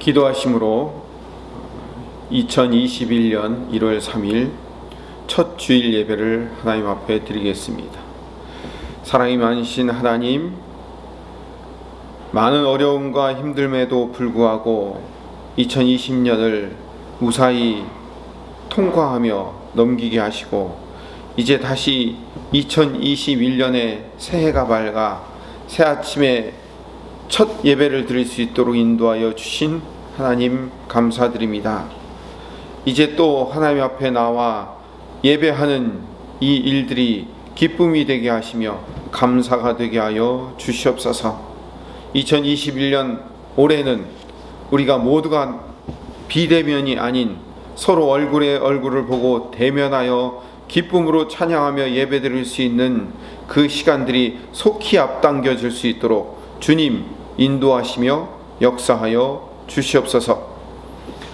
기도하심으로 2021년 1월 3일 첫 주일 예배를 하나님 앞에 드리겠습니다. 사랑이 많으신 하나님, 많은 어려움과 힘듦에도 불구하고 2020년을 무사히 통과하며 넘기게 하시고, 이제 다시 2021년의 새해가 밝아 새 아침에 첫 예배를 드릴 수 있도록 인도하여 주신 하나님 감사드립니다. 이제 또 하나님 앞에 나와 예배하는 이 일들이 기쁨이 되게 하시며 감사가 되게 하여 주시옵소서. 2021년 올해는 우리가 모두가 비대면이 아닌 서로 얼굴에 얼굴을 보고 대면하여 기쁨으로 찬양하며 예배드릴 수 있는 그 시간들이 속히 앞당겨질 수 있도록 주님 인도하시며 역사하여 주시옵소서.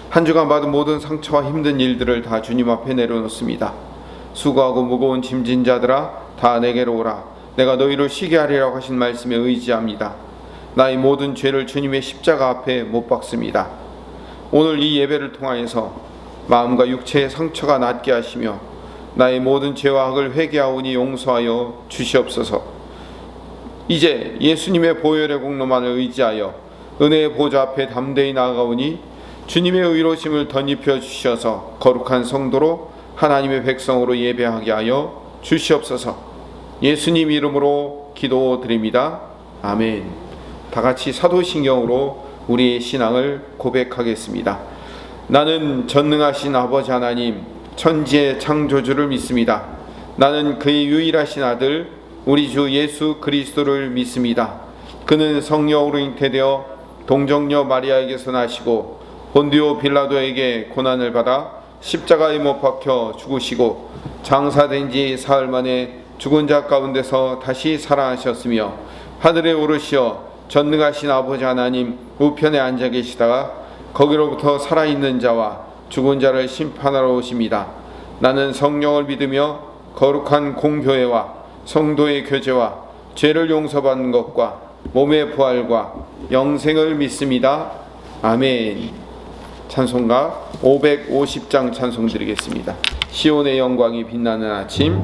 한 주간 받은 모든 상처와 힘든 일들을 다 주님 앞에 내려놓습니다. 수고하고 무거운 짐진 자들아, 다 내게로 오라. 내가 너희를 쉬게 하리라고 하신 말씀에 의지합니다. 나의 모든 죄를 주님의 십자가 앞에 못 박습니다. 오늘 이 예배를 통하여서 마음과 육체의 상처가 낫게 하시며 나의 모든 죄와 악을 회개하오니 용서하여 주시옵소서. 이제 예수님의 보혈의 공로만을 의지하여 은혜의 보좌 앞에 담대히 나아가오니 주님의 의로심을 덧입혀 주셔서 거룩한 성도로 하나님의 백성으로 예배하게 하여 주시옵소서. 예수님 이름으로 기도드립니다. 아멘. 다같이 사도신경으로 우리의 신앙을 고백하겠습니다. 나는 전능하신 아버지 하나님, 천지의 창조주를 믿습니다. 나는 그의 유일하신 아들 우리 주 예수 그리스도를 믿습니다. 그는 성령으로 잉태되어 동정녀 마리아에게서 나시고 본디오 빌라도에게 고난을 받아 십자가에 못 박혀 죽으시고 장사된 지 사흘 만에 죽은 자 가운데서 다시 살아나셨으며 하늘에 오르시어 전능하신 아버지 하나님 우편에 앉아 계시다가 거기로부터 살아있는 자와 죽은 자를 심판하러 오십니다. 나는 성령을 믿으며 거룩한 공교회와 성도의 교제와 죄를 용서받는 것과 몸의 부활과 영생을 믿습니다. 아멘. 찬송가 550장 찬송 드리겠습니다. 시온의 영광이 빛나는 아침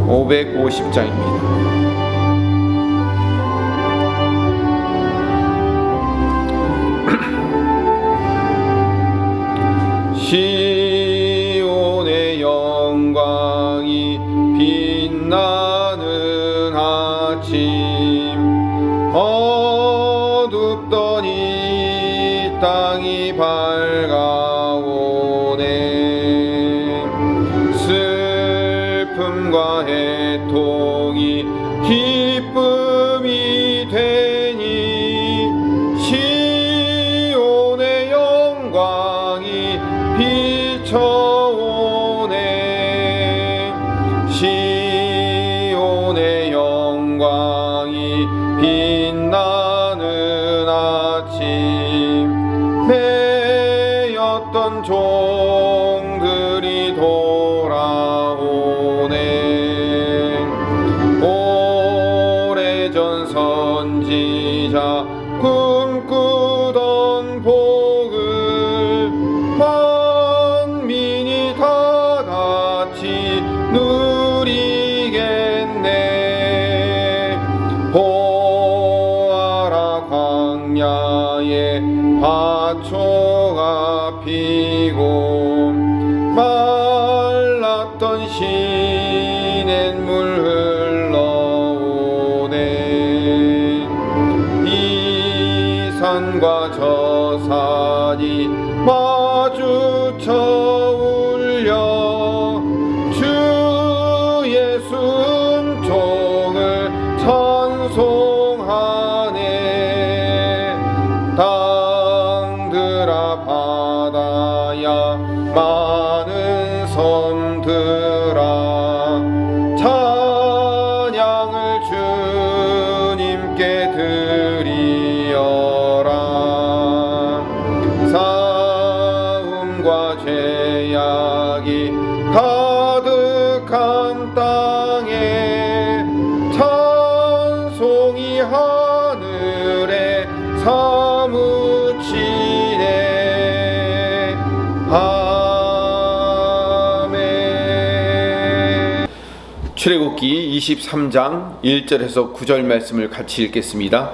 550장입니다. 시온의 영광이 빛나는 아침, 어둡던 이 땅이 밝아오네. 슬픔과 애통이 기쁨이 되니 시온의 영광이 비춰오네. 시온의 영광이 빛나는 아침, 매였던 종들이 돌아오네. 오래전 선지자 꿈꾸던 복을 만민이 다 같이 누리겠네. 보아라, 광야에 밭초가 피고 말랐던 시냇물 흘러오네. 이 산과 저 산이 마주쳐 울려 주의 순종을 찬송하네. 땅들아 바다야 많은 섬들아 찬양을 주님께 드리어라. 싸움과 죄악이 가득한 땅에 찬송이 하늘에 사무치네. 아멘. 출애굽기 23장 1절에서 9절 말씀을 같이 읽겠습니다.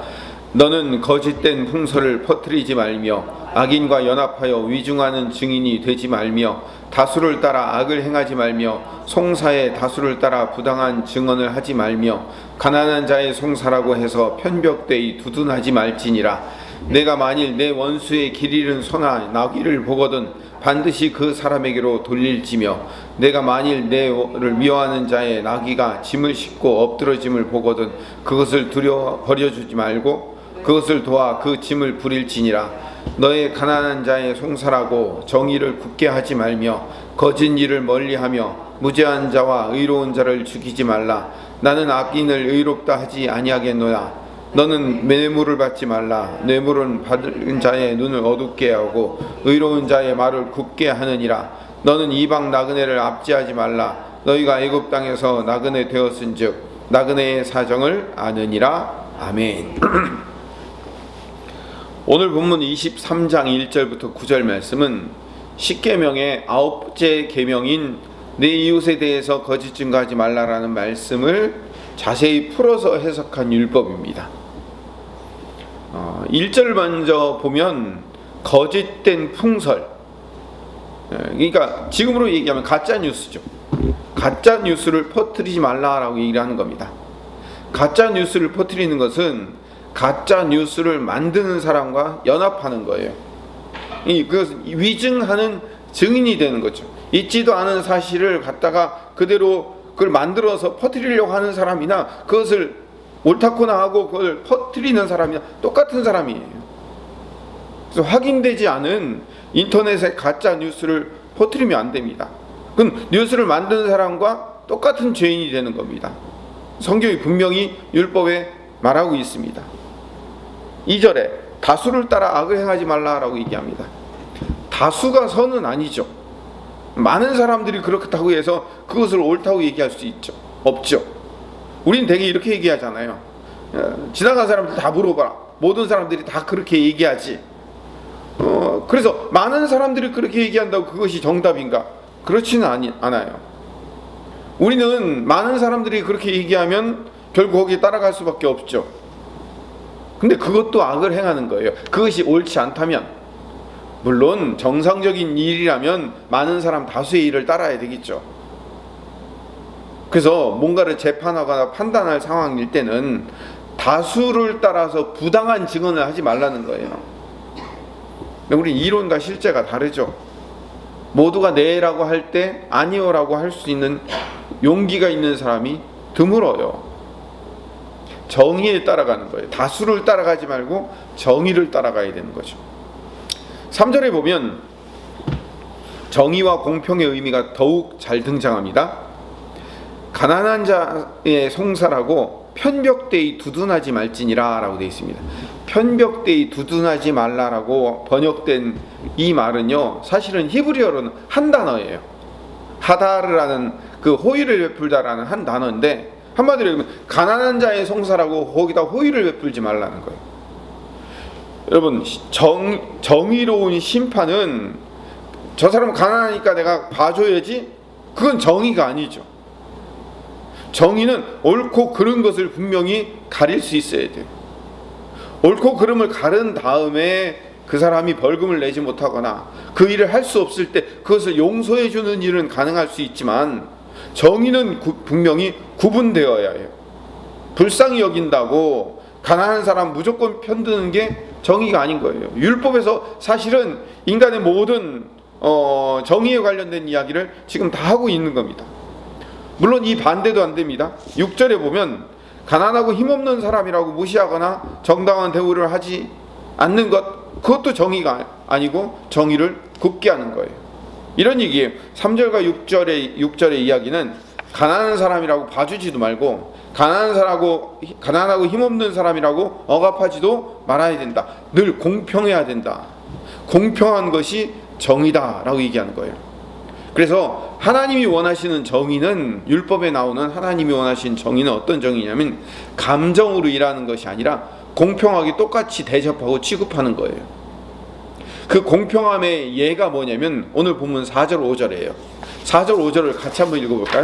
너는 거짓된 풍설을 퍼뜨리지 말며 악인과 연합하여 위증하는 증인이 되지 말며 다수를 따라 악을 행하지 말며 송사의 다수를 따라 부당한 증언을 하지 말며 가난한 자의 송사라고 해서 편벽되이 두둔하지 말지니라. 내가 만일 내 원수의 길 잃은 소나 나귀를 보거든 반드시 그 사람에게로 돌릴지며 내가 만일 내를 미워하는 자의 나귀가 짐을 싣고 엎드러짐을 보거든 그것을 버려주지 말고 그것을 도와 그 짐을 부릴지니라. 너의 가난한 자의 송사라고 정의를 굳게 하지 말며 거짓 일을 멀리하며 무죄한 자와 의로운 자를 죽이지 말라. 나는 악인을 의롭다 하지 아니하겠노라. 너는 뇌물을 받지 말라. 뇌물은 받은 자의 눈을 어둡게 하고 의로운 자의 말을 굽게 하느니라. 너는 이방 나그네를 압제하지 말라. 너희가 애굽 땅에서 나그네 되었은즉 나그네의 사정을 아느니라. 아멘. 오늘 본문 23장 1절부터 9절 말씀은 십계명의 9째 계명인 내 이웃에 대해서 거짓 증거하지 말라라는 말씀을 자세히 풀어서 해석한 율법입니다. 1절 먼저 보면 거짓된 풍설, 그러니까 지금으로 얘기하면 가짜 뉴스죠. 가짜 뉴스를 퍼뜨리지 말라라고 얘기를 하는 겁니다. 가짜 뉴스를 퍼뜨리는 것은 가짜 뉴스를 만드는 사람과 연합하는 거예요. 그것은 위증하는 증인이 되는 거죠. 있지도 않은 사실을 갖다가 그대로 그걸 만들어서 퍼뜨리려고 하는 사람이나 그것을 옳다구나 하고 그걸 퍼뜨리는 사람이나 똑같은 사람이에요. 그래서 확인되지 않은 인터넷의 가짜 뉴스를 퍼뜨리면 안 됩니다. 그건 뉴스를 만드는 사람과 똑같은 죄인이 되는 겁니다. 성경이 분명히 율법에 말하고 있습니다. 2절에 다수를 따라 악을 행하지 말라라고 얘기합니다. 다수가 선은 아니죠. 많은 사람들이 그렇다고 해서 그것을 옳다고 얘기할 수 없죠. 우린 되게 이렇게 얘기하잖아요. 지나간 사람들 다 물어봐라. 모든 사람들이 다 그렇게 얘기하지. 그래서 많은 사람들이 그렇게 얘기한다고 그것이 정답인가? 그렇지는 않아요. 우리는 많은 사람들이 그렇게 얘기하면 결국 거기에 따라갈 수밖에 없죠. 근데 그것도 악을 행하는 거예요. 그것이 옳지 않다면, 물론 정상적인 일이라면 많은 사람 다수의 일을 따라야 되겠죠. 그래서 뭔가를 재판하거나 판단할 상황일 때는 다수를 따라서 부당한 증언을 하지 말라는 거예요. 근데 우리 이론과 실제가 다르죠. 모두가 네라고 할 때 아니요라고 할 수 있는 용기가 있는 사람이 드물어요. 정의에 따라가는 거예요. 다수를 따라가지 말고 정의를 따라가야 되는 거죠. 3절에 보면 정의와 공평의 의미가 더욱 잘 등장합니다. 가난한 자의 송사라고 편벽되이 두둔하지 말지니라 라고 되어 있습니다. 편벽되이 두둔하지 말라라고 번역된 이 말은요, 사실은 히브리어로는 한 단어예요. 하다르라는 그 호의를 베풀다라는 한 단어인데, 한마디로 얘기하면 가난한 자의 송사라고 거기다 호의를 베풀지 말라는 거예요. 여러분, 정의로운 심판은 저 사람 가난하니까 내가 봐줘야지, 그건 정의가 아니죠. 정의는 옳고 그른 것을 분명히 가릴 수 있어야 돼요. 옳고 그름을 가른 다음에 그 사람이 벌금을 내지 못하거나 그 일을 할 수 없을 때 그것을 용서해 주는 일은 가능할 수 있지만, 정의는 분명히 구분되어야 해요. 불쌍히 여긴다고 가난한 사람 무조건 편드는 게 정의가 아닌 거예요. 율법에서 사실은 인간의 모든 정의에 관련된 이야기를 지금 다 하고 있는 겁니다. 물론 이 반대도 안 됩니다. 6절에 보면 가난하고 힘없는 사람이라고 무시하거나 정당한 대우를 하지 않는 것, 그것도 정의가 아니고 정의를 굽게 하는 거예요. 이런 얘기예요. 3절과 6절의 이야기는 가난한 사람이라고 봐주지도 말고 가난하고 힘없는 사람이라고 억압하지도 말아야 된다. 늘 공평해야 된다. 공평한 것이 정의다라고 얘기하는 거예요. 그래서 하나님이 원하시는 정의는, 율법에 나오는 하나님이 원하시는 정의는 어떤 정의냐면 감정으로 일하는 것이 아니라 공평하게 똑같이 대접하고 취급하는 거예요. 그 공평함의 예가 뭐냐면 오늘 본문 4절 5절이에요. 4절 5절을 같이 한번 읽어볼까요?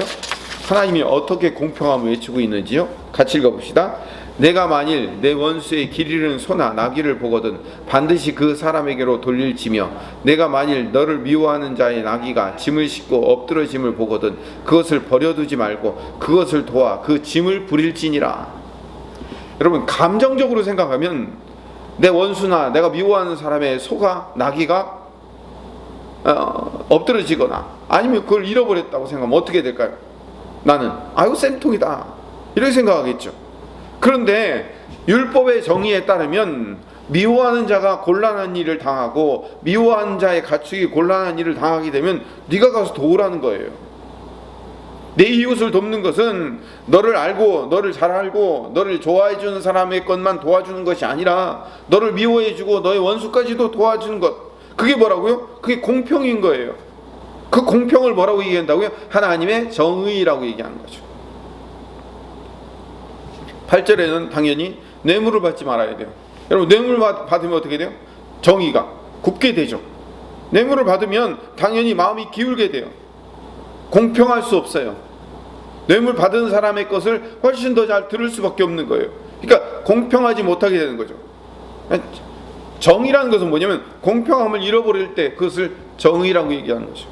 하나님이 어떻게 공평함을 외치고 있는지요? 같이 읽어봅시다. 내가 만일 내 원수의 길 잃은 소나 나귀를 보거든 반드시 그 사람에게로 돌릴지며 내가 만일 너를 미워하는 자의 나귀가 짐을 싣고 엎드러짐을 보거든 그것을 버려두지 말고 그것을 도와 그 짐을 부릴지니라. 여러분, 감정적으로 생각하면 내 원수나 내가 미워하는 사람의 소가 나귀가 엎드러지거나 아니면 그걸 잃어버렸다고 생각하면 어떻게 될까요? 나는 아유 쌤통이다 이렇게 생각하겠죠. 그런데 율법의 정의에 따르면 미워하는 자가 곤란한 일을 당하고 미워하는 자의 가축이 곤란한 일을 당하게 되면 네가 가서 도우라는 거예요. 내 이웃을 돕는 것은 너를 알고 너를 잘 알고 너를 좋아해 주는 사람의 것만 도와주는 것이 아니라 너를 미워해 주고 너의 원수까지도 도와주는 것, 그게 뭐라고요? 그게 공평인 거예요. 그 공평을 뭐라고 얘기한다고요? 하나님의 정의라고 얘기하는 거죠. 8절에는 당연히 뇌물을 받지 말아야 돼요. 여러분, 뇌물 받으면 어떻게 돼요? 정의가 굽게 되죠. 뇌물을 받으면 당연히 마음이 기울게 돼요. 공평할 수 없어요. 뇌물 받은 사람의 것을 훨씬 더 잘 들을 수밖에 없는 거예요. 그러니까 공평하지 못하게 되는 거죠. 정의라는 것은 뭐냐면 공평함을 잃어버릴 때 그것을 정의라고 얘기하는 거죠.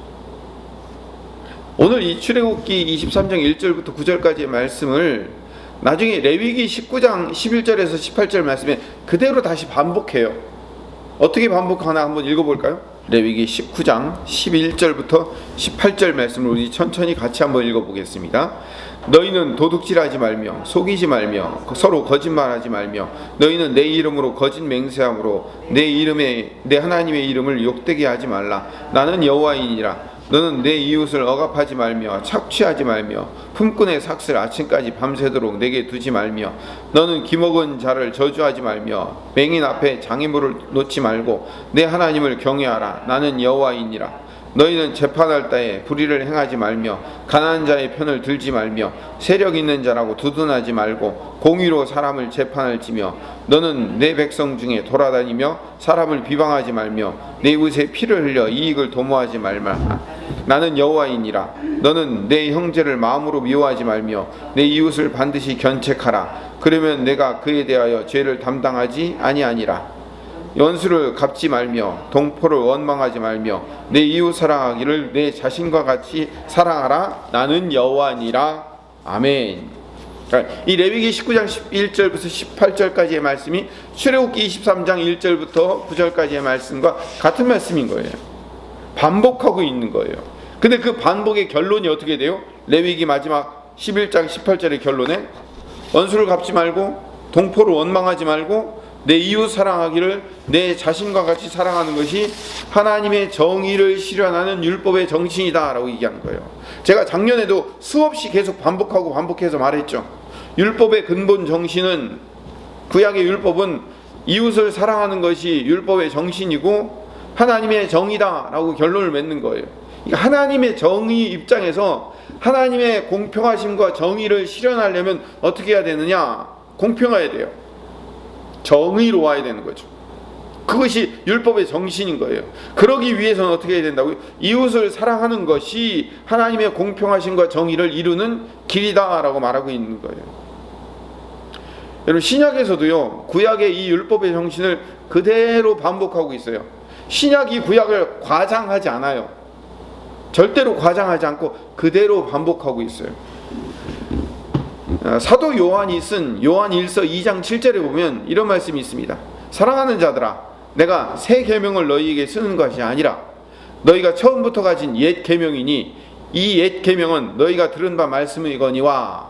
오늘 이 출애굽기 23장 1절부터 9절까지의 말씀을 나중에 레위기 19장 11절에서 18절 말씀에 그대로 다시 반복해요. 어떻게 반복하나 한번 읽어볼까요? 레위기 19장 11절부터 18절 말씀을 우리 천천히 같이 한번 읽어보겠습니다. 너희는 도둑질하지 말며 속이지 말며 서로 거짓말하지 말며 너희는 내 이름으로 거짓 맹세함으로 내 하나님의 이름을 욕되게 하지 말라. 나는 여호와이니라. 너는 내 이웃을 억압하지 말며 착취하지 말며 품꾼의 삭슬 아침까지 밤새도록 내게 두지 말며 너는 기먹은 자를 저주하지 말며 맹인 앞에 장애물을 놓지 말고 내 하나님을 경외하라. 나는 여호와이니라. 너희는 재판할 때에 불의를 행하지 말며 가난한 자의 편을 들지 말며 세력 있는 자라고 두둔하지 말고 공의로 사람을 재판할지며 너는 내 백성 중에 돌아다니며 사람을 비방하지 말며 내 이웃의 피를 흘려 이익을 도모하지 말라. 나는 여호와이니라. 너는 내 형제를 마음으로 미워하지 말며 내 이웃을 반드시 견책하라. 그러면 내가 그에 대하여 죄를 담당하지 아니하니라. 원수를 갚지 말며 동포를 원망하지 말며 내 이웃 사랑하기를 내 자신과 같이 사랑하라. 나는 여호와니라. 아멘. 이 레위기 19장 11절부터 18절까지의 말씀이 출애굽기 23장 1절부터 9절까지의 말씀과 같은 말씀인 거예요. 반복하고 있는 거예요. 근데 그 반복의 결론이 어떻게 돼요? 레위기 마지막 11장 18절의 결론에 원수를 갚지 말고 동포를 원망하지 말고 내 이웃 사랑하기를 내 자신과 같이 사랑하는 것이 하나님의 정의를 실현하는 율법의 정신이다 라고 얘기하는 거예요. 제가 작년에도 수없이 계속 반복해서 말했죠. 율법의 근본 정신은, 구약의 율법은 이웃을 사랑하는 것이 율법의 정신이고 하나님의 정의다 라고 결론을 맺는 거예요. 그러니까 하나님의 정의 입장에서 하나님의 공평하심과 정의를 실현하려면 어떻게 해야 되느냐? 공평해야 돼요. 정의로워야 되는 거죠. 그것이 율법의 정신인 거예요. 그러기 위해서는 어떻게 해야 된다고요? 이웃을 사랑하는 것이 하나님의 공평하심과 정의를 이루는 길이다라고 말하고 있는 거예요. 여러분, 신약에서도요, 구약의 이 율법의 정신을 그대로 반복하고 있어요. 신약이 구약을 과장하지 않아요. 절대로 과장하지 않고 그대로 반복하고 있어요. 사도 요한이 쓴 요한 1서 2장 7절에 보면 이런 말씀이 있습니다. 사랑하는 자들아, 내가 새 계명을 너희에게 쓰는 것이 아니라 너희가 처음부터 가진 옛 계명이니 이 옛 계명은 너희가 들은 바 말씀이거니와.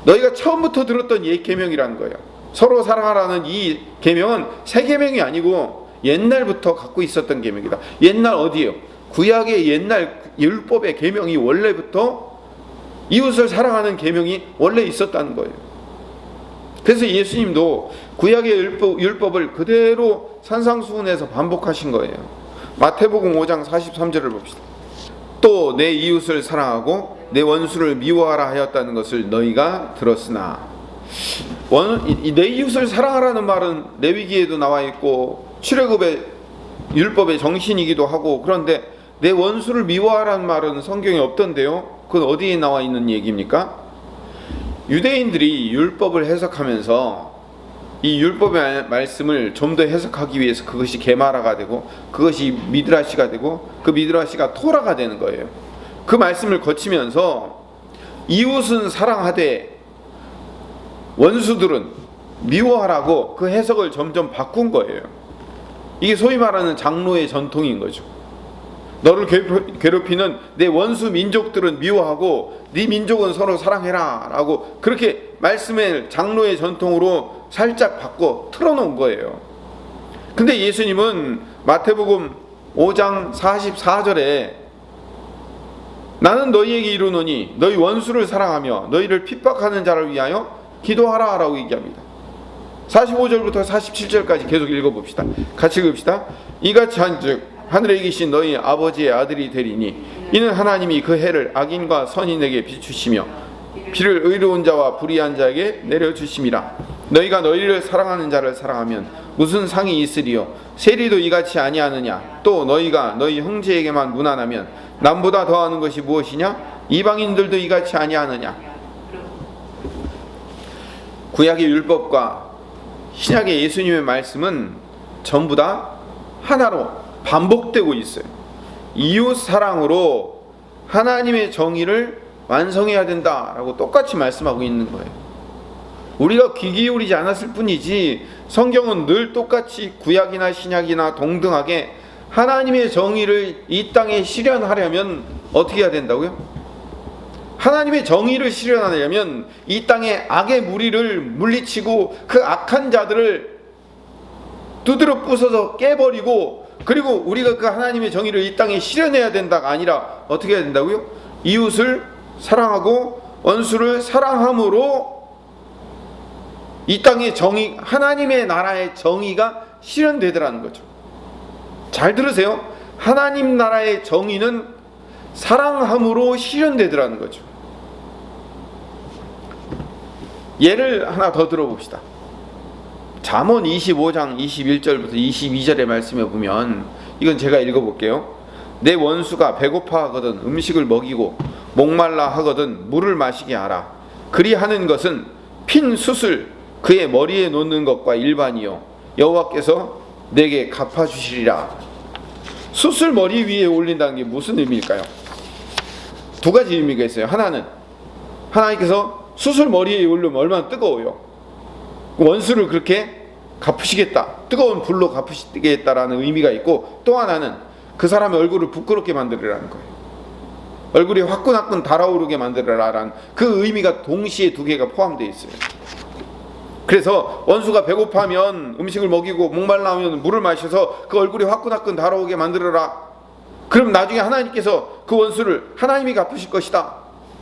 너희가 처음부터 들었던 옛 계명이라는 거예요. 서로 사랑하라는 이 계명은 새 계명이 아니고 옛날부터 갖고 있었던 계명이다. 옛날 어디예요? 구약의 옛날 율법의 계명이 원래부터 이웃을 사랑하는 계명이 원래 있었다는 거예요. 그래서 예수님도 구약의 율법을 그대로 산상수훈해서 반복하신 거예요. 마태복음 5장 43절을 봅시다. 또 내 이웃을 사랑하고 내 원수를 미워하라 하였다는 것을 너희가 들었으나. 내 이웃을 사랑하라는 말은 레위기에도 나와 있고 출애굽의 율법의 정신이기도 하고, 그런데 내 원수를 미워하라는 말은 성경에 없던데요. 그건 어디에 나와 있는 얘기입니까? 유대인들이 율법을 해석하면서 이 율법의 말씀을 좀 더 해석하기 위해서 그것이 게마라가 되고, 그것이 미드라시가 되고, 그 미드라시가 토라가 되는 거예요. 그 말씀을 거치면서 이웃은 사랑하되 원수들은 미워하라고 그 해석을 점점 바꾼 거예요. 이게 소위 말하는 장로의 전통인 거죠. 너를 괴롭히는 내 원수 민족들은 미워하고 네 민족은 서로 사랑해라 라고, 그렇게 말씀을 장로의 전통으로 살짝 바꿔 틀어놓은 거예요. 근데 예수님은 마태복음 5장 44절에 나는 너희에게 이르노니 너희 원수를 사랑하며 너희를 핍박하는 자를 위하여 기도하라 라고 얘기합니다. 45절부터 47절까지 계속 읽어봅시다. 같이 읽읍시다. 이같이 한즉 하늘에 계신 너희 아버지의 아들이 되리니 이는 하나님이 그 해를 악인과 선인에게 비추시며 비를 의로운 자와 불의한 자에게 내려주심이라. 너희가 너희를 사랑하는 자를 사랑하면 무슨 상이 있으리요? 세리도 이같이 아니하느냐? 또 너희가 너희 형제에게만 무난하면 남보다 더하는 것이 무엇이냐? 이방인들도 이같이 아니하느냐? 구약의 율법과 신약의 예수님의 말씀은 전부 다 하나로 반복되고 있어요. 이웃 사랑으로 하나님의 정의를 완성해야 된다라고 똑같이 말씀하고 있는 거예요. 우리가 귀 기울이지 않았을 뿐이지 성경은 늘 똑같이 구약이나 신약이나 동등하게 하나님의 정의를 이 땅에 실현하려면 어떻게 해야 된다고요? 하나님의 정의를 실현하려면 이 땅에 악의 무리를 물리치고 그 악한 자들을 두드려 부숴서 깨버리고, 그리고 우리가 그 하나님의 정의를 이 땅에 실현해야 된다가 아니라 어떻게 해야 된다고요? 이웃을 사랑하고 원수를 사랑함으로 이 땅의 정의, 하나님의 나라의 정의가 실현되더라는 거죠. 잘 들으세요. 하나님 나라의 정의는 사랑함으로 실현되더라는 거죠. 예를 하나 더 들어봅시다. 잠언 25장 21절부터 22절의 말씀에 보면, 이건 제가 읽어볼게요. 내 원수가 배고파 하거든 음식을 먹이고 목말라 하거든 물을 마시게 하라. 그리하는 것은 핀 숯을 그의 머리에 놓는 것과 일반이요 여호와께서 내게 갚아주시리라. 숯을 머리 위에 올린다는 게 무슨 의미일까요? 두 가지 의미가 있어요. 하나는 하나님께서 숯을 머리에 올리면 얼마나 뜨거워요. 원수를 그렇게 갚으시겠다, 뜨거운 불로 갚으시겠다라는 의미가 있고, 또 하나는 그 사람의 얼굴을 부끄럽게 만들으라는 거예요. 얼굴이 화끈화끈 달아오르게 만들어라라는 그 의미가 동시에 두 개가 포함되어 있어요. 그래서 원수가 배고파면 음식을 먹이고 목말라하면 물을 마셔서 그 얼굴이 화끈화끈 달아오게 만들어라. 그럼 나중에 하나님께서 그 원수를 하나님이 갚으실 것이다.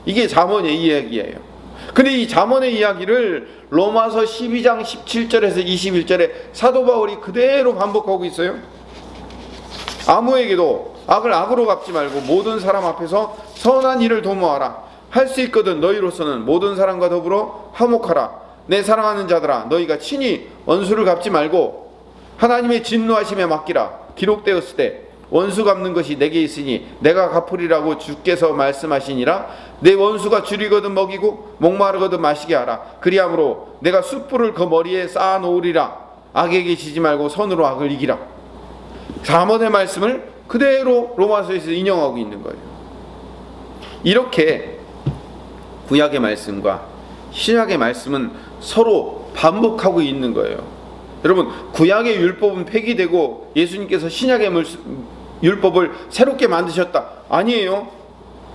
이게 잠언의 이야기예요. 근데 이 잠언의 이야기를 로마서 12장 17절에서 21절에 사도 바울이 그대로 반복하고 있어요. 아무에게도 악을 악으로 갚지 말고 모든 사람 앞에서 선한 일을 도모하라. 할 수 있거든 너희로서는 모든 사람과 더불어 화목하라. 내 사랑하는 자들아, 너희가 친히 원수를 갚지 말고 하나님의 진노하심에 맡기라. 기록되었을 때 원수 갚는 것이 내게 있으니 내가 갚으리라고 주께서 말씀하시니라. 내 원수가 줄이거든 먹이고 목마르거든 마시게 하라. 그리함으로 내가 숯불을 그 머리에 쌓아 놓으리라. 악에게 지지 말고 선으로 악을 이기라. 잠언의 말씀을 그대로 로마서에서 인용하고 있는 거예요. 이렇게 구약의 말씀과 신약의 말씀은 서로 반복하고 있는 거예요. 여러분, 구약의 율법은 폐기되고 예수님께서 신약의 율법을 새롭게 만드셨다. 아니에요.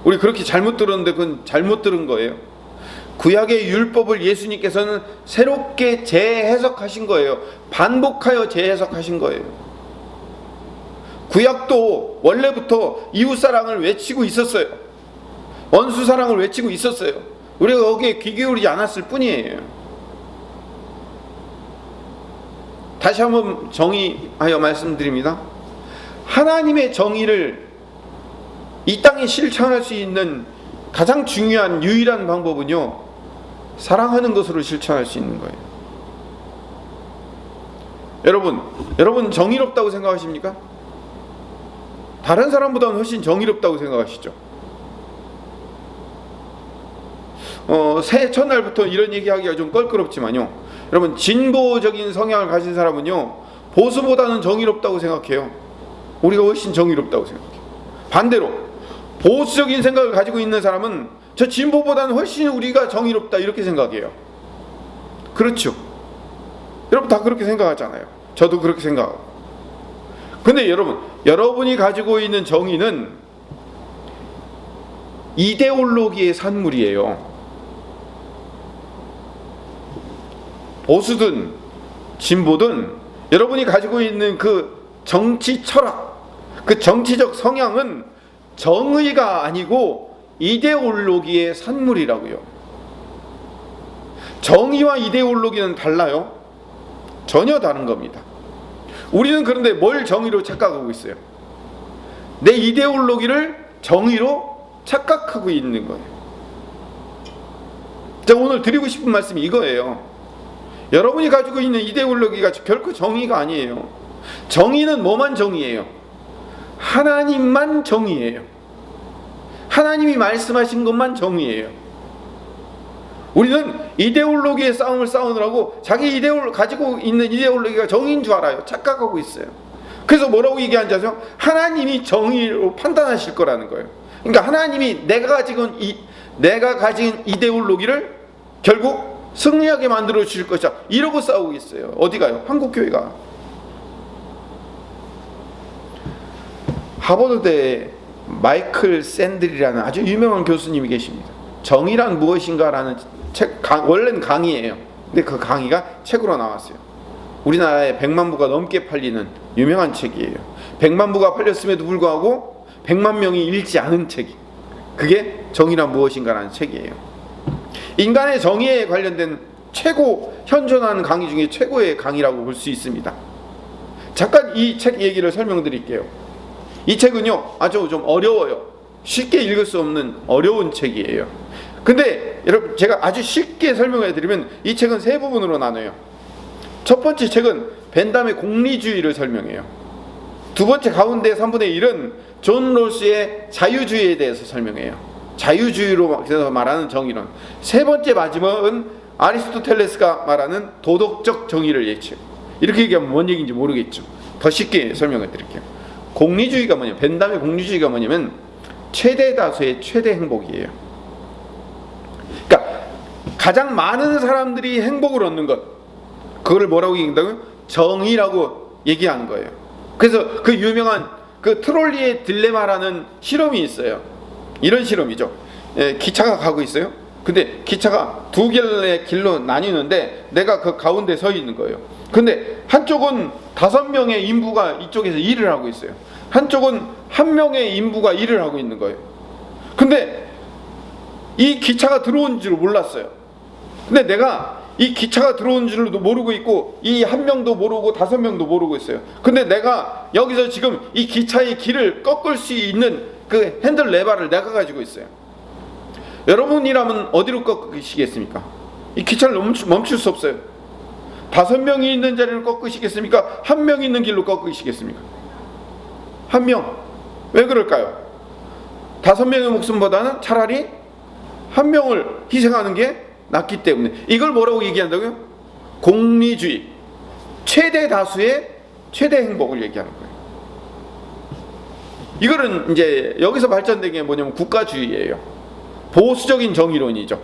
우리 그렇게 잘못 들었는데 그건 잘못 들은 거예요. 구약의 율법을 예수님께서는 새롭게 재해석하신 거예요. 반복하여 재해석하신 거예요. 구약도 원래부터 이웃사랑을 외치고 있었어요. 원수사랑을 외치고 있었어요. 우리가 거기에 귀 기울이지 않았을 뿐이에요. 다시 한번 정의하여 말씀드립니다. 하나님의 정의를 이 땅에 실천할 수 있는 가장 중요한 유일한 방법은요, 사랑하는 것으로 실천할 수 있는 거예요. 여러분 정의롭다고 생각하십니까? 다른 사람보다는 훨씬 정의롭다고 생각하시죠? 새해 첫날부터 이런 얘기하기가 좀 껄끄럽지만요, 여러분, 진보적인 성향을 가진 사람은요 보수보다는 정의롭다고 생각해요. 우리가 훨씬 정의롭다고 생각해요. 반대로 보수적인 생각을 가지고 있는 사람은 저 진보보다는 훨씬 우리가 정의롭다 이렇게 생각해요. 그렇죠? 여러분 다 그렇게 생각하잖아요. 저도 그렇게 생각하고. 근데 여러분이 가지고 있는 정의는 이데올로기의 산물이에요. 보수든 진보든 여러분이 가지고 있는 그 정치 철학, 그 정치적 성향은 정의가 아니고 이데올로기의 산물이라고요. 정의와 이데올로기는 달라요. 전혀 다른 겁니다. 우리는 그런데 뭘 정의로 착각하고 있어요? 내 이데올로기를 정의로 착각하고 있는 거예요. 제가 오늘 드리고 싶은 말씀이 이거예요. 여러분이 가지고 있는 이데올로기가 결코 정의가 아니에요. 정의는 뭐만 정의예요? 하나님만 정의예요. 하나님이 말씀하신 것만 정의예요. 우리는 이데올로기의 싸움을 싸우느라고 자기 가지고 있는 이데올로기가 정의인 줄 알아요. 착각하고 있어요. 그래서 뭐라고 얘기하는지 아세요? 하나님이 정의로 판단하실 거라는 거예요. 그러니까 하나님이 내가 가진 이데올로기를 결국 승리하게 만들어 주실 것이다, 이러고 싸우고 있어요. 어디 가요? 한국교회가. 하버드대 마이클 샌들이라는 아주 유명한 교수님이 계십니다. 정의란 무엇인가라는 책, 원래는 강의예요. 근데 그 강의가 책으로 나왔어요. 우리나라에 100만 부가 넘게 팔리는 유명한 책이에요. 100만 부가 팔렸음에도 불구하고 100만 명이 읽지 않은 책이, 그게 정의란 무엇인가라는 책이에요. 인간의 정의에 관련된 현존하는 강의 중에 최고의 강의라고 볼 수 있습니다. 잠깐 이 책 얘기를 설명드릴게요. 이 책은요 아주 좀 어려워요. 쉽게 읽을 수 없는 어려운 책이에요. 근데 여러분, 제가 아주 쉽게 설명해 드리면 이 책은 세 부분으로 나눠요. 첫 번째 책은 벤담의 공리주의를 설명해요. 두 번째 가운데 3분의 1은 존 롤스의 자유주의에 대해서 설명해요. 자유주의로 말하는 정의론. 세 번째 마지막은 아리스토텔레스가 말하는 도덕적 정의를 예측. 이렇게 얘기하면 뭔 얘기인지 모르겠죠. 더 쉽게 설명해 드릴게요. 공리주의가 뭐냐면, 벤담의 공리주의가 뭐냐면 최대 다수의 최대 행복이에요. 그러니까 가장 많은 사람들이 행복을 얻는 것, 그걸 뭐라고 얘기한다고요? 정의라고 얘기하는 거예요. 그래서 그 유명한 그 트롤리의 딜레마라는 실험이 있어요. 이런 실험이죠. 기차가 가고 있어요. 근데 기차가 두 개의 길로 나뉘는데 내가 그 가운데 서 있는 거예요. 근데 한쪽은 5명의 인부가 이쪽에서 일을 하고 있어요. 한쪽은 1명의 인부가 일을 하고 있는 거예요. 근데 이 기차가 들어온 줄 몰랐어요. 근데 내가 이 기차가 들어온 줄도 모르고 있고 이 1명도 모르고 5명도 모르고 있어요. 근데 내가 여기서 지금 이 기차의 길을 꺾을 수 있는 그 핸들 레버를 내가 가지고 있어요. 여러분이라면 어디로 꺾으시겠습니까? 이 기차를 멈출 수 없어요. 5명이 있는 자리를 꺾으시겠습니까? 1명 있는 길로 꺾으시겠습니까? 1명. 왜 그럴까요? 5명의 목숨보다는 차라리 1명을 희생하는 게 낫기 때문에. 이걸 뭐라고 얘기한다고요? 공리주의. 최대 다수의 최대 행복을 얘기하는 거예요. 이거는 이제 여기서 발전된 게 뭐냐면 국가주의예요. 보수적인 정의론이죠.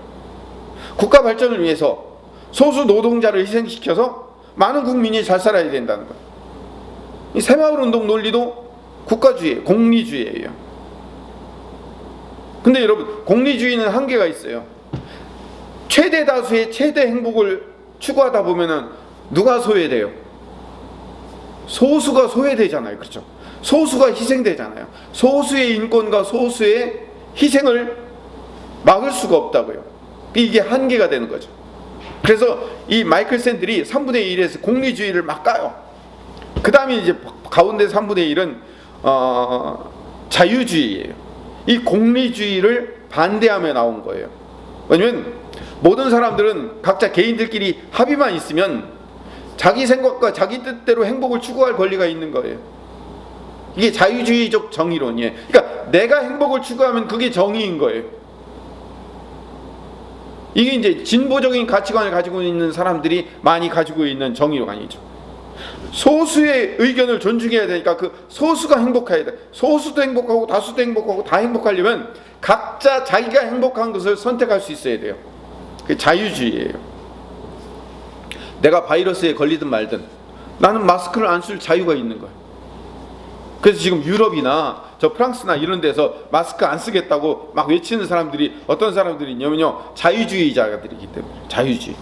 국가 발전을 위해서 소수 노동자를 희생시켜서 많은 국민이 잘 살아야 된다는 거예요. 이 새마을운동 논리도 국가주의, 공리주의예요. 근데 여러분, 공리주의는 한계가 있어요. 최대 다수의 최대 행복을 추구하다 보면은 누가 소외돼요? 소수가 소외되잖아요. 그렇죠? 소수가 희생되잖아요. 소수의 인권과 소수의 희생을 막을 수가 없다고요. 이게 한계가 되는 거죠. 그래서 이 마이클 샌들이 3분의 1에서 공리주의를 막 까요. 그 다음에 이제 가운데 3분의 1은 자유주의예요. 이 공리주의를 반대하며 나온 거예요. 왜냐면 모든 사람들은 각자 개인들끼리 합의만 있으면 자기 생각과 자기 뜻대로 행복을 추구할 권리가 있는 거예요. 이게 자유주의적 정의론이에요. 그러니까 내가 행복을 추구하면 그게 정의인 거예요. 이게 이제 진보적인 가치관을 가지고 있는 사람들이 많이 가지고 있는 정의관이죠. 소수의 의견을 존중해야 되니까 그 소수가 행복해야 돼. 소수도 행복하고 다수도 행복하고 다 행복하려면 각자 자기가 행복한 것을 선택할 수 있어야 돼요. 그게 자유주의예요. 내가 바이러스에 걸리든 말든 나는 마스크를 안 쓸 자유가 있는 거예요. 그래서 지금 유럽이나 저 프랑스나 이런 데서 마스크 안 쓰겠다고 막 외치는 사람들이 어떤 사람들이 있냐면요, 자유주의자들이기 때문에. 자유주의.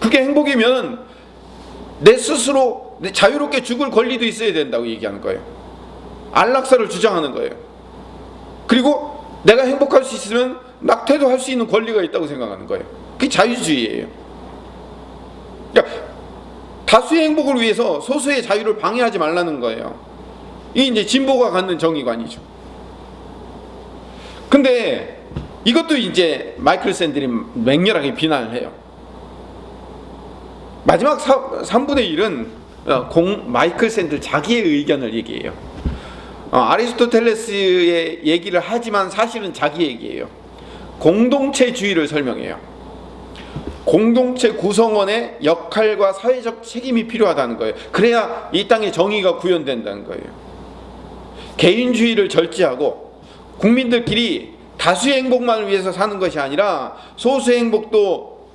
그게 행복이면 내 스스로 자유롭게 죽을 권리도 있어야 된다고 얘기하는 거예요. 안락사를 주장하는 거예요. 그리고 내가 행복할 수 있으면 낙태도 할 수 있는 권리가 있다고 생각하는 거예요. 그게 자유주의예요. 그러니까 다수의 행복을 위해서 소수의 자유를 방해하지 말라는 거예요. 이게 이제 진보가 갖는 정의관이죠. 근데 이것도 이제 마이클 샌들이 맹렬하게 비난을 해요. 마지막 3분의 1은 마이클 샌들 자기의 의견을 얘기해요. 아리스토텔레스의 얘기를 하지만 사실은 자기 얘기예요. 공동체주의를 설명해요. 공동체 구성원의 역할과 사회적 책임이 필요하다는 거예요. 그래야 이 땅에 정의가 구현된다는 거예요. 개인주의를 절제하고 국민들끼리 다수의 행복만을 위해서 사는 것이 아니라 소수의 행복도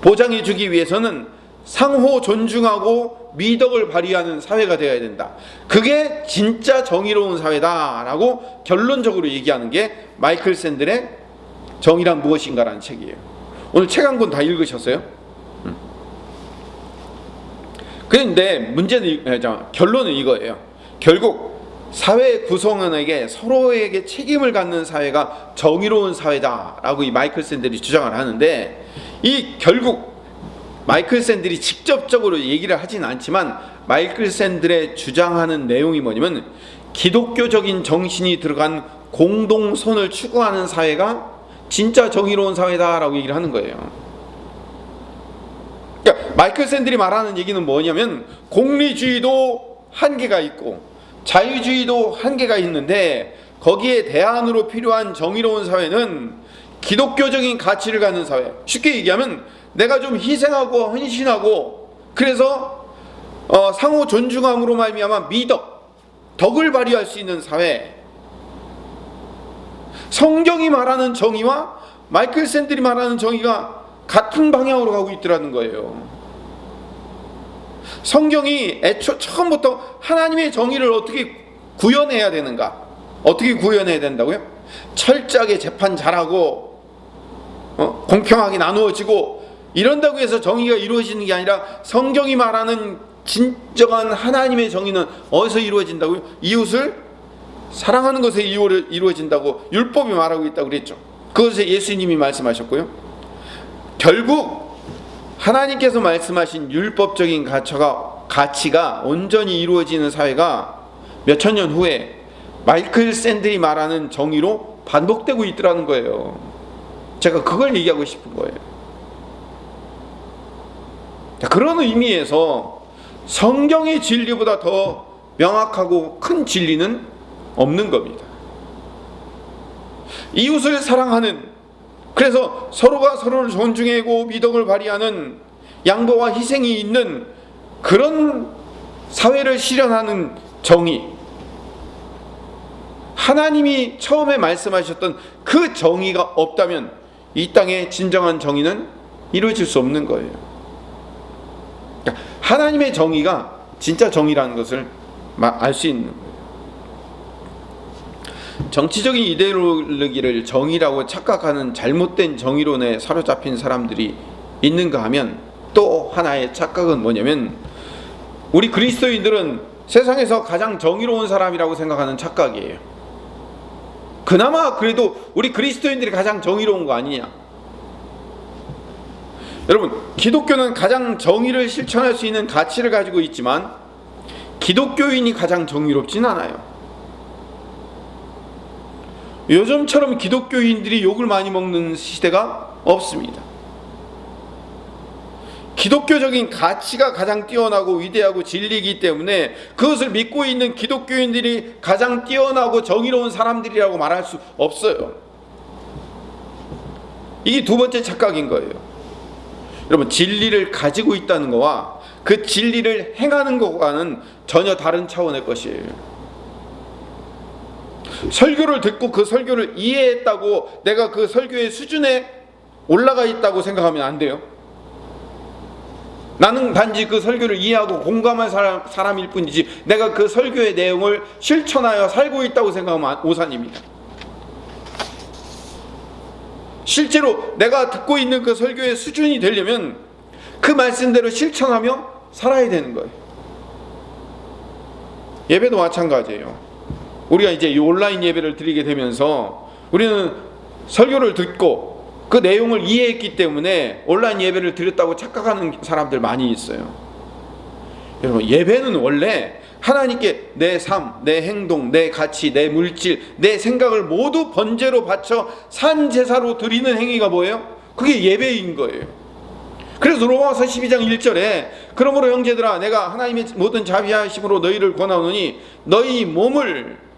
보장해 주기 위해서는 상호 존중하고 미덕을 발휘하는 사회가 되어야 된다. 그게 진짜 정의로운 사회다라고 결론적으로 얘기하는 게 마이클 샌들의 정의란 무엇인가라는 책이에요. 오늘 책 한 권 다 읽으셨어요? 그런데 결론은 이거예요. 결국 사회 구성원에게 서로에게 책임을 갖는 사회가 정의로운 사회다라고 이 마이클 샌들이 주장을 하는데, 이 결국 마이클 샌들이 직접적으로 얘기를 하진 않지만 마이클 샌들의 주장하는 내용이 뭐냐면 기독교적인 정신이 들어간 공동선을 추구하는 사회가 진짜 정의로운 사회다라고 얘기를 하는 거예요. 그러니까 마이클 샌들이 말하는 얘기는 뭐냐면 공리주의도 한계가 있고 자유주의도 한계가 있는데 거기에 대안으로 필요한 정의로운 사회는 기독교적인 가치를 갖는 사회. 쉽게 얘기하면 내가 좀 희생하고 헌신하고 그래서 상호 존중함으로 말미암아 덕을 발휘할 수 있는 사회. 성경이 말하는 정의와 마이클 샌들이 말하는 정의가 같은 방향으로 가고 있더라는 거예요. 성경이 처음부터 하나님의 정의를 어떻게 구현해야 되는가? 어떻게 구현해야 된다고요? 철저하게 재판 잘하고 공평하게 나누어지고 이런다고 해서 정의가 이루어지는 게 아니라 성경이 말하는 진정한 하나님의 정의는 어디서 이루어진다고요? 이웃을 사랑하는 것에 이루어진다고 율법이 말하고 있다고 그랬죠. 그것에 예수님이 말씀하셨고요. 결국 하나님께서 말씀하신 율법적인 가치가 온전히 이루어지는 사회가 몇천 년 후에 마이클 샌들이 말하는 정의로 반복되고 있더라는 거예요. 제가 그걸 얘기하고 싶은 거예요. 그런 의미에서 성경의 진리보다 더 명확하고 큰 진리는 없는 겁니다. 이웃을 사랑하는, 그래서 서로가 서로를 존중하고 미덕을 발휘하는 양보와 희생이 있는 그런 사회를 실현하는 정의, 하나님이 처음에 말씀하셨던 그 정의가 없다면 이 땅의 진정한 정의는 이루어질 수 없는 거예요. 그러니까 하나님의 정의가 진짜 정의라는 것을 알 수 있는 거예요. 정치적인 이데올로기를 정의라고 착각하는 잘못된 정의론에 사로잡힌 사람들이 있는가 하면 또 하나의 착각은 뭐냐면 우리 그리스도인들은 세상에서 가장 정의로운 사람이라고 생각하는 착각이에요. 그나마 그래도 우리 그리스도인들이 가장 정의로운 거 아니냐. 여러분, 기독교는 가장 정의를 실천할 수 있는 가치를 가지고 있지만 기독교인이 가장 정의롭진 않아요. 요즘처럼 기독교인들이 욕을 많이 먹는 시대가 없습니다. 기독교적인 가치가 가장 뛰어나고 위대하고 진리이기 때문에 그것을 믿고 있는 기독교인들이 가장 뛰어나고 정의로운 사람들이라고 말할 수 없어요. 이게 두 번째 착각인 거예요. 여러분, 진리를 가지고 있다는 것과 그 진리를 행하는 것과는 전혀 다른 차원의 것이에요. 설교를 듣고 그 설교를 이해했다고 내가 그 설교의 수준에 올라가 있다고 생각하면 안 돼요. 나는 단지 그 설교를 이해하고 공감한 사람일 뿐이지 내가 그 설교의 내용을 실천하여 살고 있다고 생각하면 오산입니다. 실제로 내가 듣고 있는 그 설교의 수준이 되려면 그 말씀대로 실천하며 살아야 되는 거예요. 예배도 마찬가지예요. 우리가 이제 이 온라인 예배를 드리게 되면서 우리는 설교를 듣고 그 내용을 이해했기 때문에 온라인 예배를 드렸다고 착각하는 사람들 많이 있어요. 여러분, 예배는 원래 하나님께 내 삶, 내 행동, 내 가치, 내 물질, 내 생각을 모두 번제로 바쳐 산 제사로 드리는 행위가 뭐예요? 그게 예배인 거예요. 그래서 로마서 12장 1절에 그러므로 형제들아 내가 하나님의 모든 자비하심으로 너희를 권하노니 너희 몸을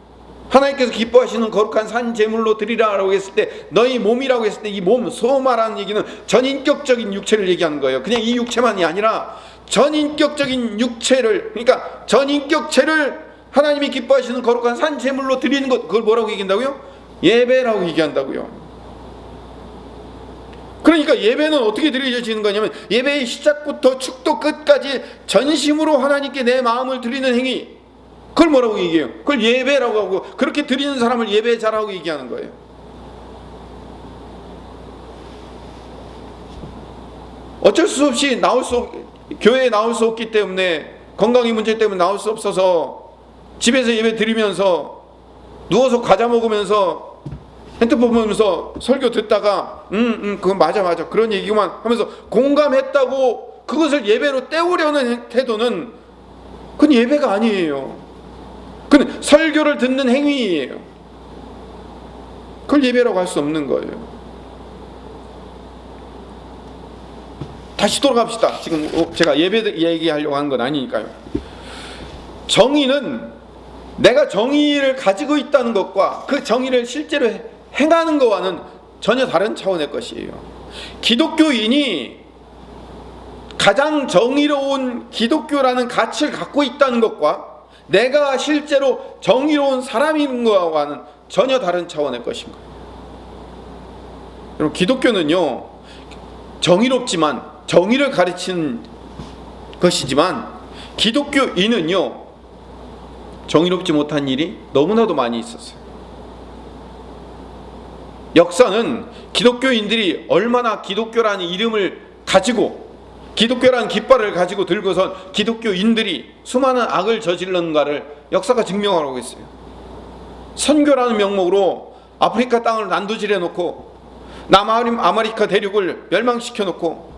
하나님께서 기뻐하시는 거룩한 산 제물로 드리라라고 했을 때 너희 몸이라고 했을 때 이 몸, 소마라는 얘기는 전인격적인 육체를 얘기하는 거예요. 그냥 이 육체만이 아니라 전인격적인 육체를, 그러니까 전인격체를 하나님이 기뻐하시는 거룩한 산 제물로 드리는 것, 그걸 뭐라고 얘기한다고요? 예배라고 얘기한다고요. 그러니까 예배는 어떻게 드려지는 거냐면 예배의 시작부터 축도 끝까지 전심으로 하나님께 내 마음을 드리는 행위, 그걸 뭐라고 얘기해요? 그걸 예배라고 하고, 그렇게 드리는 사람을 예배자라고 얘기하는 거예요. 어쩔 수 없이 교회에 나올 수 없기 때문에, 건강의 문제 때문에 나올 수 없어서 집에서 예배 드리면서 누워서 과자 먹으면서 핸드폰 보면서 설교 듣다가 그건 맞아 그런 얘기만 하면서 공감했다고 그것을 예배로 때우려는 태도는 그건 예배가 아니에요. 그건 설교를 듣는 행위예요. 그걸 예배라고 할 수 없는 거예요. 다시 돌아갑시다. 지금 제가 예배 얘기하려고 한 건 아니니까요. 정의는 내가 정의를 가지고 있다는 것과 그 정의를 실제로 행하는 것과는 전혀 다른 차원의 것이에요. 기독교인이 가장 정의로운 기독교라는 가치를 갖고 있다는 것과 내가 실제로 정의로운 사람인 것과는 전혀 다른 차원의 것인 거예요. 여러분, 기독교는요 정의롭지만 정의를 가르치는 것이지만 기독교인은요 정의롭지 못한 일이 너무나도 많이 있었어요. 역사는 기독교인들이 얼마나 기독교라는 이름을 가지고 기독교라는 깃발을 가지고 들고선 기독교인들이 수많은 악을 저질렀는가를 역사가 증명하고 있어요. 선교라는 명목으로 아프리카 땅을 난도질해 놓고 남아메리카 대륙을 멸망시켜 놓고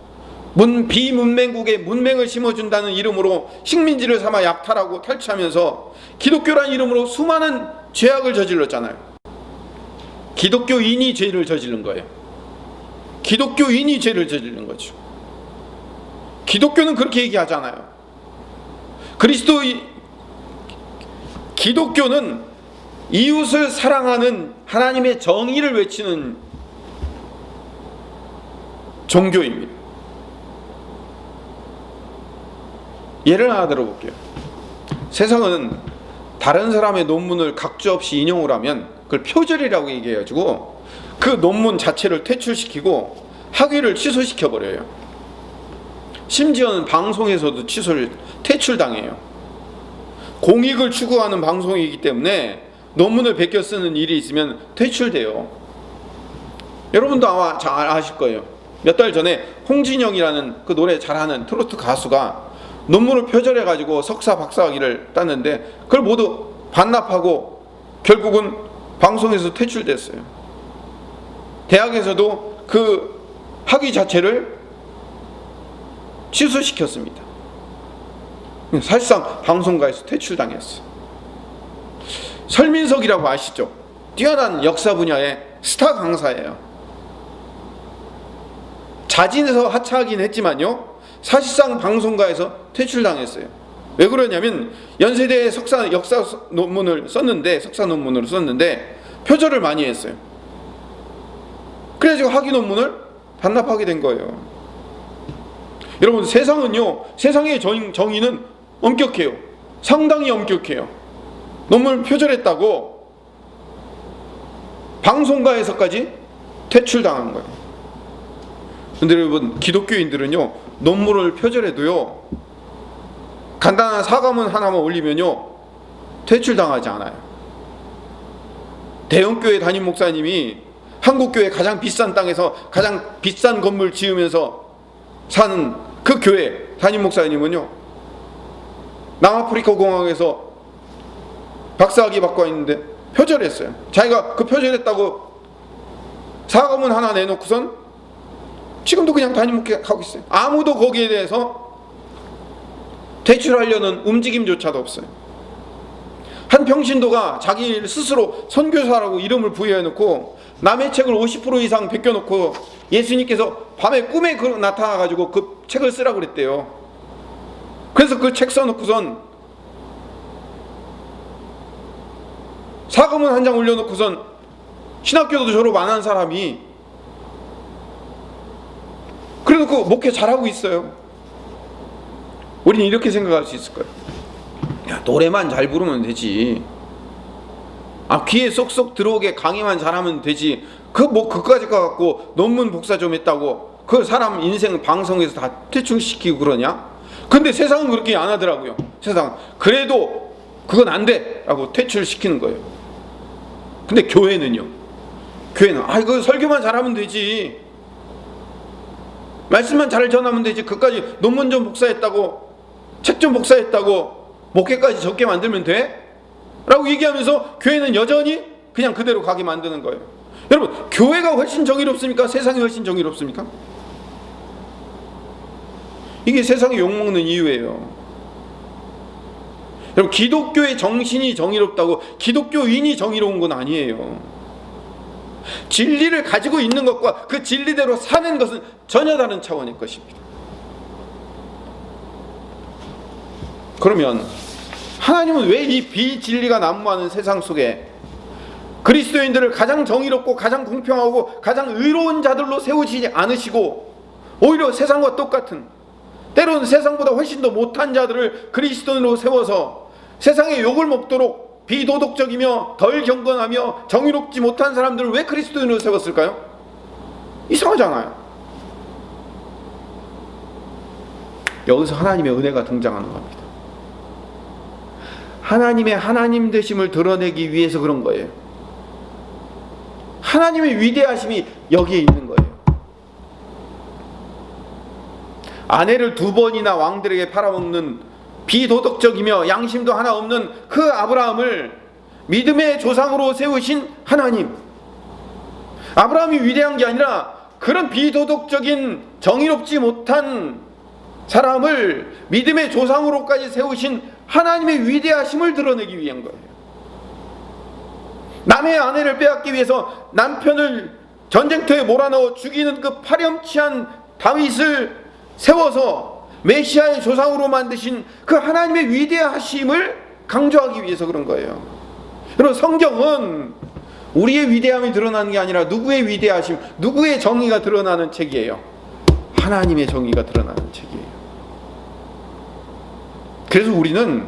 비문맹국에 문맹을 심어준다는 이름으로 식민지를 삼아 약탈하고 탈취하면서 기독교라는 이름으로 수많은 죄악을 저질렀잖아요. 기독교인이 죄를 저지른 거예요. 기독교인이 죄를 저지른 거죠. 기독교는 그렇게 얘기하잖아요. 기독교는 이웃을 사랑하는 하나님의 정의를 외치는 종교입니다. 예를 하나 들어볼게요. 세상은 다른 사람의 논문을 각주 없이 인용을 하면 그걸 표절이라고 얘기해가지고 그 논문 자체를 퇴출시키고 학위를 취소시켜버려요. 심지어는 방송에서도 퇴출당해요. 공익을 추구하는 방송이기 때문에 논문을 베껴 쓰는 일이 있으면 퇴출돼요. 여러분도 아마 잘 아실 거예요. 몇 달 전에 홍진영이라는 그 노래 잘하는 트로트 가수가 논문을 표절해가지고 석사 박사학위를 땄는데 그걸 모두 반납하고 결국은 방송에서 퇴출됐어요. 대학에서도 그 학위 자체를 취소시켰습니다. 사실상 방송가에서 퇴출당했어요. 설민석이라고 아시죠? 뛰어난 역사 분야의 스타 강사예요. 자진해서 하차하긴 했지만요, 사실상 방송가에서 퇴출당했어요. 왜 그러냐면 연세대에 역사 논문을 썼는데, 석사 논문으로 썼는데 표절을 많이 했어요. 그래가지고 학위 논문을 반납하게 된 거예요. 여러분, 세상의 정의는 엄격해요. 상당히 엄격해요. 논문을 표절했다고 방송가에서까지 퇴출당한 거예요. 근데 여러분, 기독교인들은요, 논문을 표절해도요, 간단한 사과문 하나만 올리면요, 퇴출당하지 않아요. 대형교회 담임 목사님이 한국교회 가장 비싼 땅에서 가장 비싼 건물 지으면서 사는 그 교회 담임 목사님은요, 남아프리카 공항에서 박사학위 받고 와 있는데 표절했어요. 자기가 그 표절했다고 사과문 하나 내놓고선 지금도 그냥 담임 목회하고 있어요. 아무도 거기에 대해서 퇴출하려는 움직임조차도 없어요. 한 평신도가 자기 스스로 선교사라고 이름을 부여해놓고 남의 책을 50% 이상 베껴놓고 예수님께서 밤에 꿈에 나타나가지고 그 책을 쓰라고 그랬대요. 그래서 그 책 써놓고선 사과문 한 장 올려놓고선 신학교도 졸업 안 한 사람이 그래놓고 목회 잘하고 있어요. 우리는 이렇게 생각할 수 있을 거예요. 야, 노래만 잘 부르면 되지. 귀에 쏙쏙 들어오게 강의만 잘하면 되지. 그까지 가갖고 논문 복사 좀 했다고 그 사람 인생 방송에서 다 퇴출시키고 그러냐? 근데 세상은 그렇게 안 하더라고요. 세상은 그래도 그건 안 돼 라고 퇴출시키는 거예요. 근데 교회는 그 설교만 잘하면 되지, 말씀만 잘 전하면 되지, 그까지 논문 좀 복사했다고 책 좀 복사했다고 목회까지 적게 만들면 돼? 라고 얘기하면서 교회는 여전히 그냥 그대로 가게 만드는 거예요. 여러분, 교회가 훨씬 정의롭습니까? 세상이 훨씬 정의롭습니까? 이게 세상이 욕먹는 이유예요. 여러분, 기독교의 정신이 정의롭다고 기독교인이 정의로운 건 아니에요. 진리를 가지고 있는 것과 그 진리대로 사는 것은 전혀 다른 차원일 것입니다. 그러면 하나님은 왜 이 비진리가 난무하는 세상 속에 그리스도인들을 가장 정의롭고 가장 공평하고 가장 의로운 자들로 세우지 않으시고 오히려 세상과 똑같은, 때로는 세상보다 훨씬 더 못한 자들을 그리스도인으로 세워서 세상에 욕을 먹도록 비도덕적이며 덜 경건하며 정의롭지 못한 사람들을 왜 그리스도인으로 세웠을까요? 이상하잖아요. 여기서 하나님의 은혜가 등장하는 겁니다. 하나님의 하나님 되심을 드러내기 위해서 그런 거예요. 하나님의 위대하심이 여기에 있는 거예요. 아내를 2번이나 왕들에게 팔아먹는 비도덕적이며 양심도 하나 없는 그 아브라함을 믿음의 조상으로 세우신 하나님, 아브라함이 위대한 게 아니라 그런 비도덕적인 정의롭지 못한 사람을 믿음의 조상으로까지 세우신 하나님의 위대하심을 드러내기 위한 거예요. 남의 아내를 빼앗기 위해서 남편을 전쟁터에 몰아넣어 죽이는 그 파렴치한 다윗을 세워서 메시아의 조상으로 만드신 그 하나님의 위대하심을 강조하기 위해서 그런 거예요. 여러분, 성경은 우리의 위대함이 드러나는 게 아니라 누구의 위대하심, 누구의 정의가 드러나는 책이에요. 하나님의 정의가 드러나는 책이에요. 그래서 우리는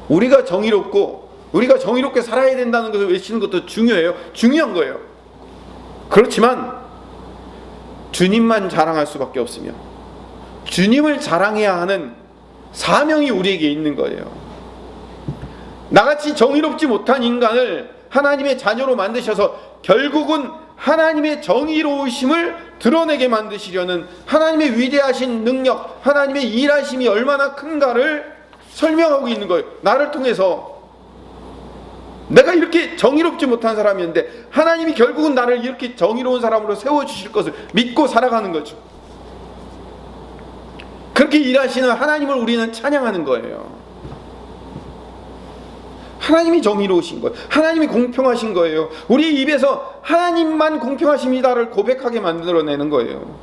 우리가 정의롭고 우리가 정의롭게 살아야 된다는 것을 외치는 것도 중요해요. 중요한 거예요. 그렇지만 주님만 자랑할 수밖에 없으며 주님을 자랑해야 하는 사명이 우리에게 있는 거예요. 나같이 정의롭지 못한 인간을 하나님의 자녀로 만드셔서 결국은 하나님의 정의로우심을 드러내게 만드시려는 하나님의 위대하신 능력, 하나님의 일하심이 얼마나 큰가를 설명하고 있는 거예요. 나를 통해서 내가 이렇게 정의롭지 못한 사람이었는데 하나님이 결국은 나를 이렇게 정의로운 사람으로 세워주실 것을 믿고 살아가는 거죠. 그렇게 일하시는 하나님을 우리는 찬양하는 거예요. 하나님이 정의로우신 거예요. 하나님이 공평하신 거예요. 우리 입에서 하나님만 공평하십니다를 고백하게 만들어내는 거예요.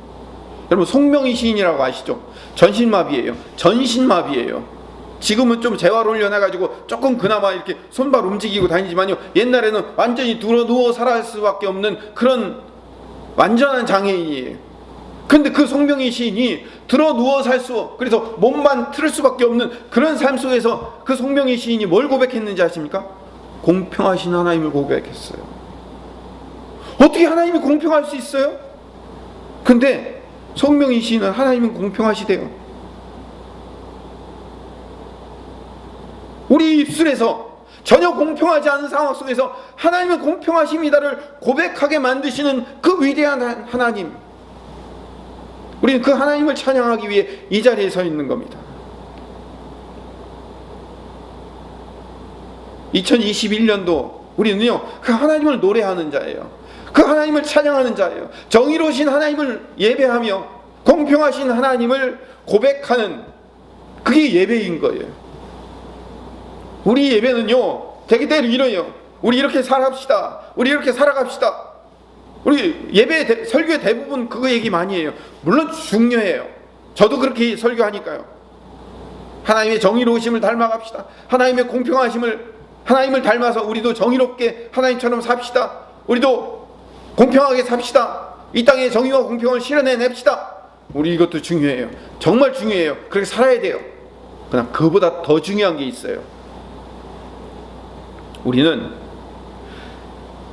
여러분 송명희 시인이라고 아시죠? 전신마비예요. 전신마비예요. 지금은 좀 재활 훈련해가지고 조금 그나마 이렇게 손발 움직이고 다니지만요, 옛날에는 완전히 누워 살아갈 수밖에 없는 그런 완전한 장애인이에요. 근데 그 송명희 시인이 들어 누워 살 수, 그래서 몸만 틀을 수밖에 없는 그런 삶 속에서 그 송명희 시인이 뭘 고백했는지 아십니까? 공평하신 하나님을 고백했어요. 어떻게 하나님이 공평할 수 있어요? 근데 송명희 시인은 하나님은 공평하시대요. 우리 입술에서 전혀 공평하지 않은 상황 속에서 하나님은 공평하십니다를 고백하게 만드시는 그 위대한 하나님, 우리는 그 하나님을 찬양하기 위해 이 자리에 서 있는 겁니다. 2021년도 우리는요, 그 하나님을 노래하는 자예요. 그 하나님을 찬양하는 자예요. 정의로우신 하나님을 예배하며 공평하신 하나님을 고백하는, 그게 예배인 거예요. 우리 예배는요, 대개대로 이래요. 우리 이렇게 살합시다. 우리 이렇게 살아갑시다. 우리 예배 설교의 대부분 그거 얘기 많이 해요. 물론 중요해요. 저도 그렇게 설교하니까요. 하나님의 정의로우심을 닮아갑시다. 하나님의 공평하심을, 하나님을 닮아서 우리도 정의롭게 하나님처럼 삽시다. 우리도 공평하게 삽시다. 이 땅에 정의와 공평을 실현해냅시다. 우리 이것도 중요해요. 정말 중요해요. 그렇게 살아야 돼요. 그러나 그보다 더 중요한 게 있어요. 우리는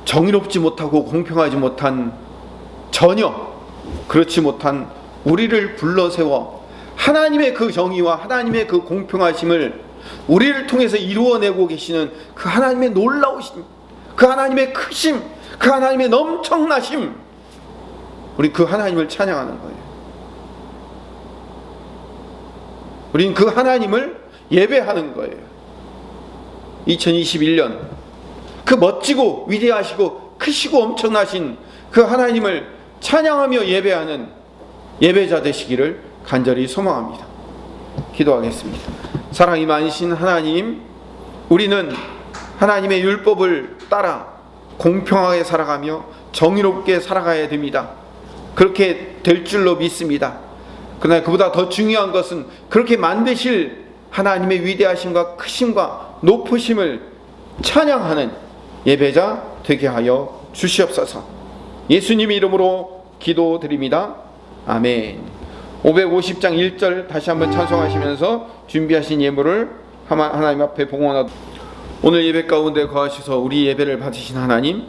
정의롭지 못하고 공평하지 못한, 전혀 그렇지 못한 우리를 불러세워 하나님의 그 정의와 하나님의 그 공평하심을 우리를 통해서 이루어내고 계시는 그 하나님의 놀라우심, 그 하나님의 크심, 그 하나님의 넘청나심, 우리 그 하나님을 찬양하는 거예요. 우리는 그 하나님을 예배하는 거예요. 2021년 그 멋지고 위대하시고 크시고 엄청나신 그 하나님을 찬양하며 예배하는 예배자 되시기를 간절히 소망합니다. 기도하겠습니다. 사랑이 많으신 하나님, 우리는 하나님의 율법을 따라 공평하게 살아가며 정의롭게 살아가야 됩니다. 그렇게 될 줄로 믿습니다. 그러나 그보다 더 중요한 것은 그렇게 만드실 하나님의 위대하심과 크심과 높으심을 찬양하는 예배자 되게 하여 주시옵소서. 예수님 이름으로 기도드립니다. 아멘. 550장 1절 다시 한번 찬송하시면서 준비하신 예물을 하나님 앞에 봉헌하도록. 오늘 예배 가운데 거하셔서 우리 예배를 받으신 하나님,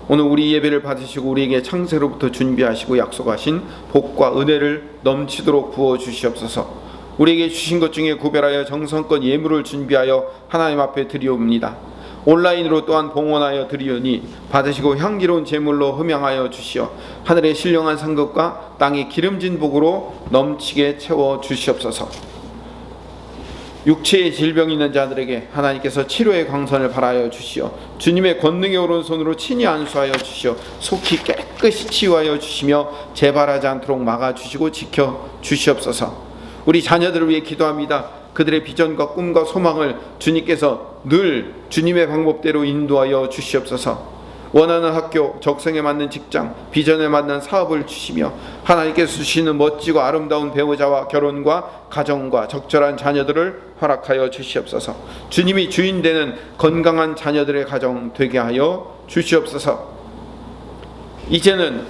오늘 우리 예배를 받으시고 우리에게 창세로부터 준비하시고 약속하신 복과 은혜를 넘치도록 부어주시옵소서. 우리에게 주신 것 중에 구별하여 정성껏 예물을 준비하여 하나님 앞에 드리옵니다. 온라인으로 또한 봉헌하여 드리오니 받으시고 향기로운 제물로 흠양하여 주시어 하늘의 신령한 상급과 땅의 기름진 복으로 넘치게 채워 주시옵소서. 육체의 질병이 있는 자들에게 하나님께서 치료의 광선을 발하여 주시어 주님의 권능의 오른손으로 친히 안수하여 주시어 속히 깨끗이 치유하여 주시며 재발하지 않도록 막아주시고 지켜 주시옵소서. 우리 자녀들을 위해 기도합니다. 그들의 비전과 꿈과 소망을 주님께서 늘 주님의 방법대로 인도하여 주시옵소서. 원하는 학교, 적성에 맞는 직장, 비전에 맞는 사업을 주시며 하나님께서 주시는 멋지고 아름다운 배우자와 결혼과 가정과 적절한 자녀들을 허락하여 주시옵소서. 주님이 주인 되는 건강한 자녀들의 가정 되게 하여 주시옵소서. 이제는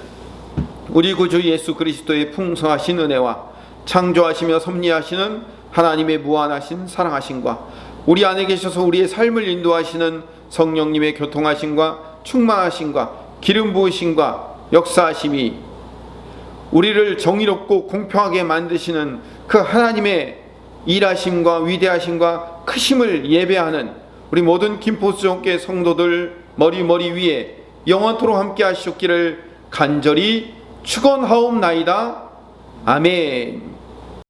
우리 구주 예수 그리스도의 풍성하신 은혜와 창조하시며 섭리하시는 하나님의 무한하신 사랑하심과 우리 안에 계셔서 우리의 삶을 인도하시는 성령님의 교통하심과 충만하심과 기름 부으심과 역사하심이 우리를 정의롭고 공평하게 만드시는 그 하나님의 일하심과 위대하심과 크심을 예배하는 우리 모든 김포수종교회 성도들 머리 위에 영원토록 함께 하시옵기를 간절히 축원하옵나이다. 아멘.